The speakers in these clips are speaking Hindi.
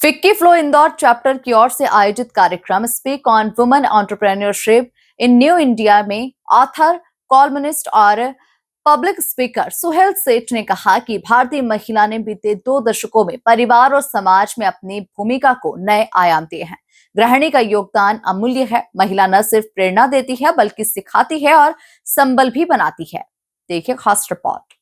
फिक्की फ्लो इंदौर चैप्टर की ओर से आयोजित कार्यक्रम speak on women entrepreneurship in new India में ऑथर, कॉलमनिस्ट और पब्लिक स्पीकर सुहेल सेठ ने कहा कि भारतीय महिला ने बीते 2 दशकों में परिवार और समाज में अपनी भूमिका को नए आयाम दिए हैं। गृहिणी का योगदान अमूल्य है। महिला न सिर्फ प्रेरणा देती है बल्कि सिखाती है और संबल भी बनाती है। देखिए खास रिपोर्ट।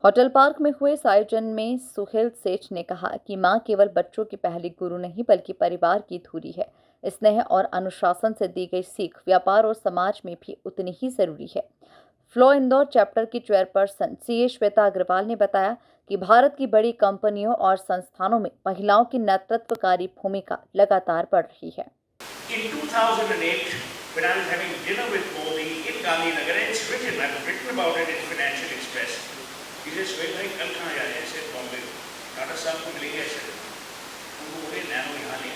होटल पार्क में हुए इस आयोजन में सुहेल सेठ ने कहा कि मां केवल बच्चों की पहली गुरु नहीं बल्कि परिवार की धुरी है। स्नेह और अनुशासन से दी गई सीख व्यापार और समाज में भी उतनी ही जरूरी है। फ्लो इंदौर चैप्टर की चेयरपर्सन सीए श्वेता अग्रवाल ने बताया कि भारत की बड़ी कंपनियों और संस्थानों में महिलाओं की नेतृत्वकारी भूमिका लगातार बढ़ रही है। In 2008, when I was having dinner with Modi in Gandhinagar, and it's written, I've written about it in Financial Express. He says, "Wait, भाई कल कहाँ जा रहे हैं?" ऐसे बॉम्बे टाटा साहब को मिलेंगे ऐसे उनको बोले नैनो यहाँ ले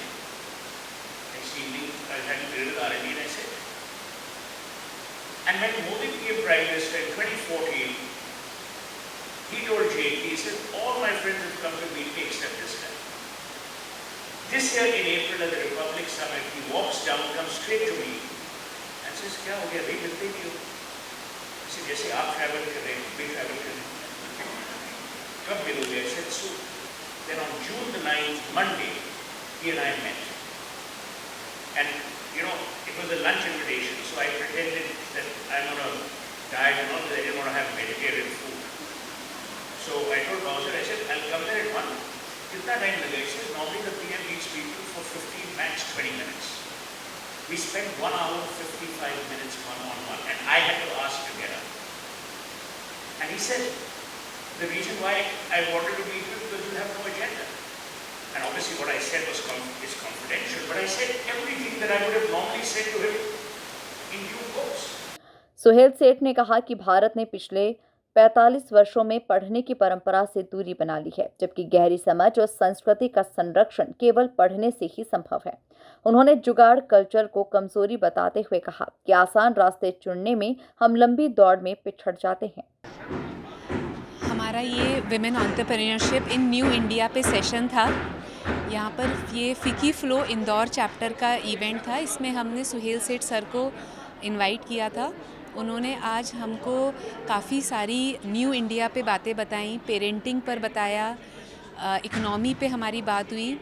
next evening I had a dinner with R&D and I said, and when Modi became Prime Minister in 2014, he told JP, he said, all my friends have come to meet me except this guy. This year in April at the Republic Summit, he walks down, comes straight to me and says, क्या हो गया? नहीं मिलते नहीं हो? ऐसे जैसे आप ट्रैवल कर रहे हैं, भी ट्रैवल कर रहे हैं, कब मिलोगे? I said, so then on June the 9th, Monday, he and I met, and you know it was a lunch invitation, so I pretended that I'm on a diet and all that. I didn't want to have vegetarian food, so I told Bowser, I said, I'll come there at 1. कितना टाइम लगेगा? He says, normally the PM meets people for 15 max 20 minutes. We spent 1 hour 55 minutes one-on-one, and I had to ask to get up. And he said, the reason why I wanted to meet you because you have no agenda. And obviously what I said was is confidential, but I said everything that I would have normally said to him in due course. Suhail सेठ ने कहा कि भारत ने पिछले 45 वर्षों में पढ़ने की परंपरा से दूरी बना ली है, जबकि गहरी समझ और संस्कृति का संरक्षण केवल पढ़ने से ही संभव है। उन्होंने जुगाड़ कल्चर को कमजोरी बताते हुए कहा कि आसान रास्ते चुनने में हम लंबी दौड़ में पिछड़ जाते हैं। हमारा ये विमेन एंटरप्रेन्योरशिप इन न्यू इंडिया पे सेशन था। यहाँ पर ये फिकी फ्लो इंदौर चैप्टर का इवेंट था। इसमें हमने सुहेल सेठ सर को इनवाइट किया था। उन्होंने आज हमको काफ़ी सारी न्यू इंडिया पे बातें बताई, पेरेंटिंग पर बताया, इकोनॉमी पे हमारी बात हुई।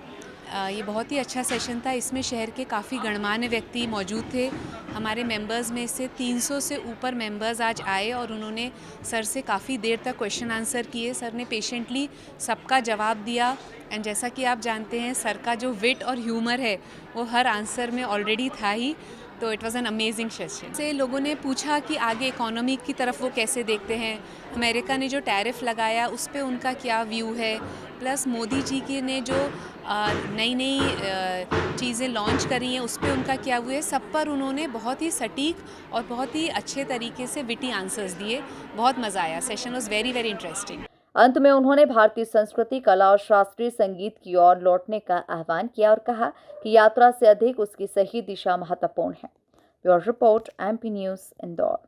ये बहुत ही अच्छा सेशन था। इसमें शहर के काफ़ी गणमान्य व्यक्ति मौजूद थे। हमारे मेंबर्स में से 300 से ऊपर मेंबर्स आज आए और उन्होंने सर से काफ़ी देर तक क्वेश्चन आंसर किए। सर ने पेशेंटली सबका जवाब दिया। एंड जैसा कि आप जानते हैं सर का जो विट और ह्यूमर है वो हर आंसर में ऑलरेडी था ही, तो it was an amazing session. से लोगों ने पूछा कि आगे इकोनॉमी की तरफ वो कैसे देखते हैं, अमेरिका ने जो टैरिफ लगाया उस पर उनका क्या व्यू है, प्लस मोदी जी की ने जो नई नई चीज़ें लॉन्च करी हैं उस पर उनका क्या व्यू है। सब पर उन्होंने बहुत ही सटीक और बहुत ही अच्छे तरीके से विटी आंसर्स दिए। बहुत मज़ा आया। Session was very very interesting. अंत में उन्होंने भारतीय संस्कृति, कला और शास्त्रीय संगीत की ओर लौटने का आह्वान किया और कहा कि यात्रा से अधिक उसकी सही दिशा महत्वपूर्ण है। Bureau report, MP news, Indore.